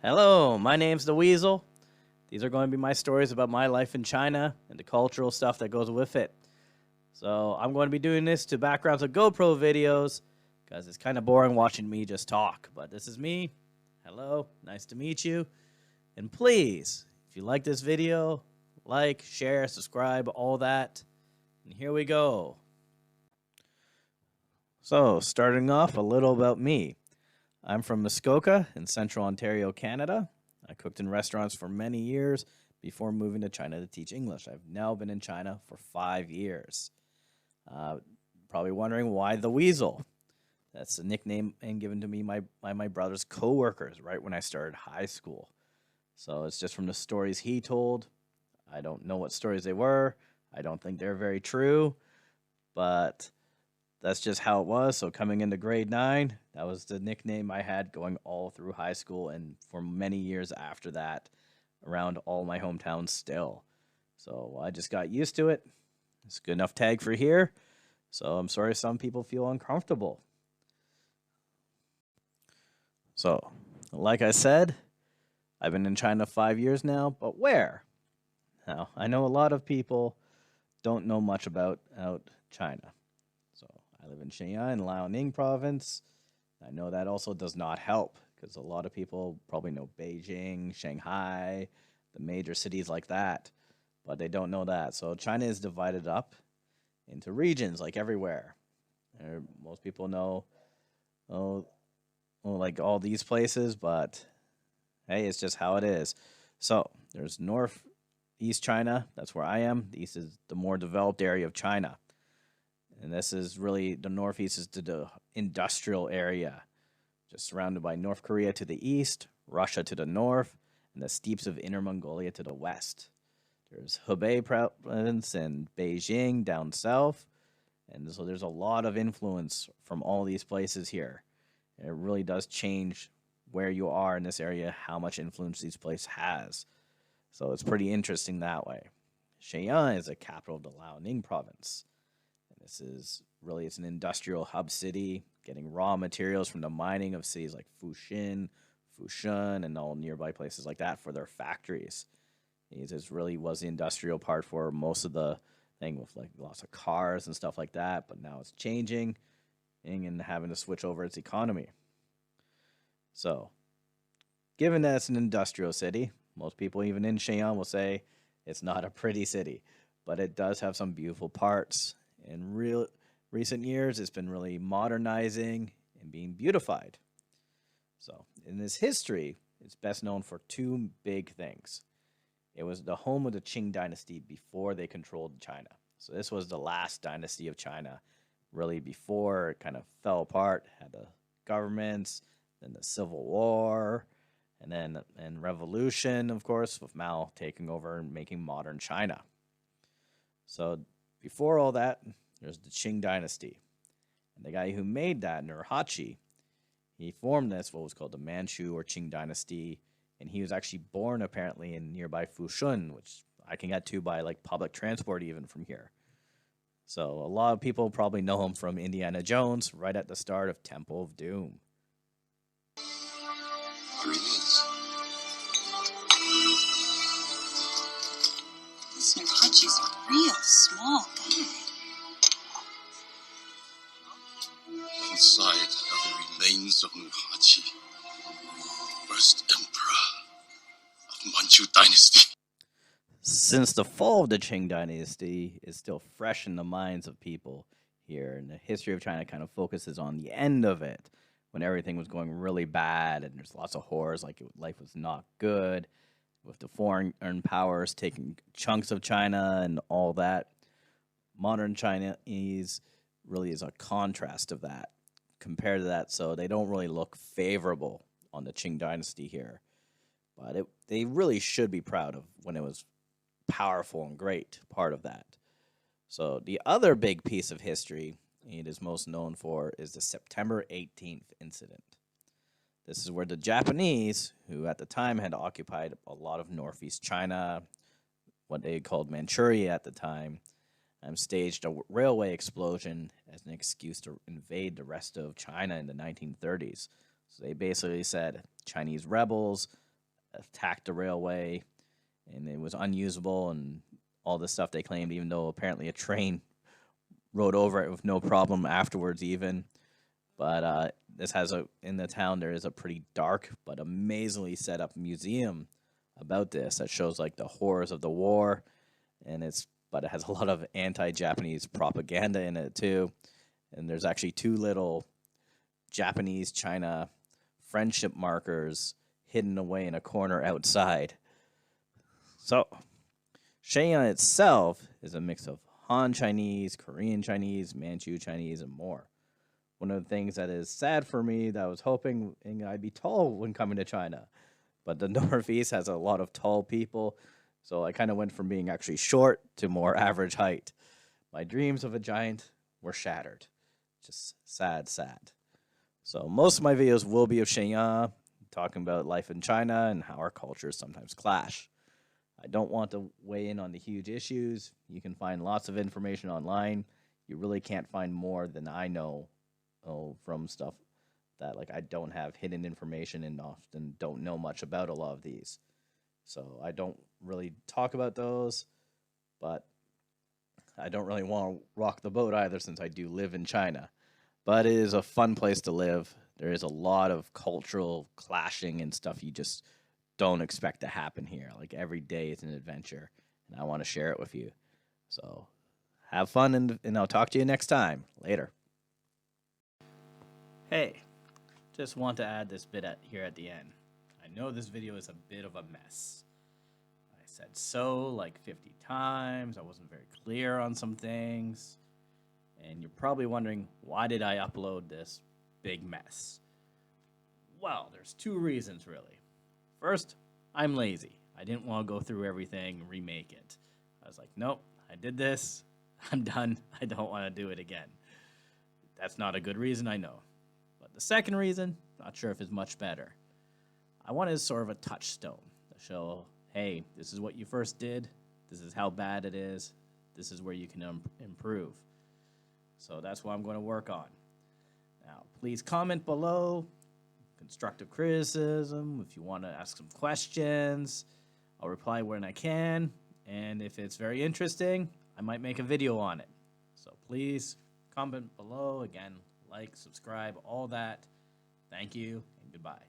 Hello, my name's the Weasel. These are going to be my stories about my life in China and the cultural stuff that goes with it. So I'm going to be doing this to backgrounds of GoPro videos because it's kind of boring watching me just talk. But this is me. Hello, nice to meet you. And please, if you like this video, like, share, subscribe, all that. And here we go. So, starting off, a little about me. I'm from Muskoka in central Ontario, Canada. I cooked in restaurants for many years before moving to China to teach English. I've now been in China for 5 years. Probably wondering why the Weasel. That's a nickname given to me by my brother's coworkers right when I started high school. So it's just from the stories he told. I don't know what stories they were. I don't think they're very true, but that's just how it was. So coming into grade 9, that was the nickname I had going all through high school and for many years after that around all my hometowns still. So I just got used to it. It's a good enough tag for here. So I'm sorry some people feel uncomfortable. So, like I said, I've been in China 5 years now, but where? Now, I know a lot of people don't know much about China. So I live in Shenyang, Liaoning province. I know that also does not help because a lot of people probably know Beijing, Shanghai, the major cities like that, but they don't know that. So China is divided up into regions like everywhere. Most people know, like all these places, but hey, it's just how it is. So there's northeast China. That's where I am. The east is the more developed area of China. And this is really the northeast is the industrial area, just surrounded by North Korea to the east, Russia to the north, and the steppes of Inner Mongolia to the west. There's Hubei province and Beijing down south. And so there's a lot of influence from all these places here. And it really does change where you are in this area, how much influence these places has. So it's pretty interesting that way. Shenyang is the capital of the Liaoning province. This is really, it's an industrial hub city, getting raw materials from the mining of cities like Fushun, and all nearby places like that for their factories. This really was the industrial part for most of the thing with like lots of cars and stuff like that, but now it's changing and having to switch over its economy. So, given that it's an industrial city, most people even in Shenyang will say it's not a pretty city, but it does have some beautiful parts. In recent years, it's been really modernizing and being beautified. So, in this history, it's best known for two big things. It was the home of the Qing dynasty before they controlled China. So, this was the last dynasty of China, really before it kind of fell apart, had the governments, then the Civil War, and revolution, of course, with Mao taking over and making modern China. So, before all that, there's the Qing dynasty. And the guy who made that, Nurhaci, he formed this, what was called the Manchu or Qing dynasty. And he was actually born apparently in nearby Fushun, which I can get to by like public transport even from here. So a lot of people probably know him from Indiana Jones, right at the start of Temple of Doom. Here he is. This Narachi's a real small guy. Inside are the remains of Nurhaci, first emperor of Manchu dynasty. Since the fall of the Qing dynasty is still fresh in the minds of people here, and the history of China kind of focuses on the end of it, when everything was going really bad and there's lots of horrors, like life was not good, with the foreign powers taking chunks of China and all that. Modern Chinese really is a contrast of that, compared to that, so they don't really look favorable on the Qing dynasty here. But they really should be proud of when it was powerful and great part of that. So the other big piece of history it is most known for is the September 18th incident. This is where the Japanese, who at the time had occupied a lot of northeast China, what they called Manchuria at the time, staged a railway explosion as an excuse to invade the rest of China in the 1930s. So they basically said Chinese rebels attacked the railway, and it was unusable and all this stuff they claimed, even though apparently a train rode over it with no problem afterwards even. But this has in the town there is a pretty dark but amazingly set up museum about this that shows like the horrors of the war, and but it has a lot of anti-Japanese propaganda in it too. And there's actually two little Japanese China friendship markers hidden away in a corner outside. So, Shenyang itself is a mix of Han Chinese, Korean Chinese, Manchu Chinese, and more. One of the things that is sad for me that I was hoping I'd be tall when coming to China, but the Northeast has a lot of tall people, so I kind of went from being actually short to more average height. My dreams of a giant were shattered. Just sad, sad. So most of my videos will be of Shenyang, talking about life in China and how our cultures sometimes clash. I don't want to weigh in on the huge issues. You can find lots of information online. You really can't find more than I know from stuff that like I don't have hidden information and often don't know much about a lot of these. So I don't really talk about those, but I don't really want to rock the boat either since I do live in China. But it is a fun place to live. There is a lot of cultural clashing and stuff you just don't expect to happen here. Like every day is an adventure, and I want to share it with you. So have fun, and I'll talk to you next time. Later. Hey, just want to add this bit here at the end. I know this video is a bit of a mess. I said so like 50 times. I wasn't very clear on some things. And you're probably wondering, why did I upload this big mess? Well, there's two reasons, really. First, I'm lazy. I didn't want to go through everything and remake it. I was like, nope, I did this. I'm done. I don't want to do it again. That's not a good reason, I know. But the second reason, not sure if it's much better. I wanted sort of a touchstone to show, hey, this is what you first did. This is how bad it is. This is where you can improve. So that's what I'm going to work on. Now, please comment below. Constructive criticism. If you want to ask some questions, I'll reply when I can. And if it's very interesting, I might make a video on it. So please comment below. Again, like, subscribe, all that. Thank you, and goodbye.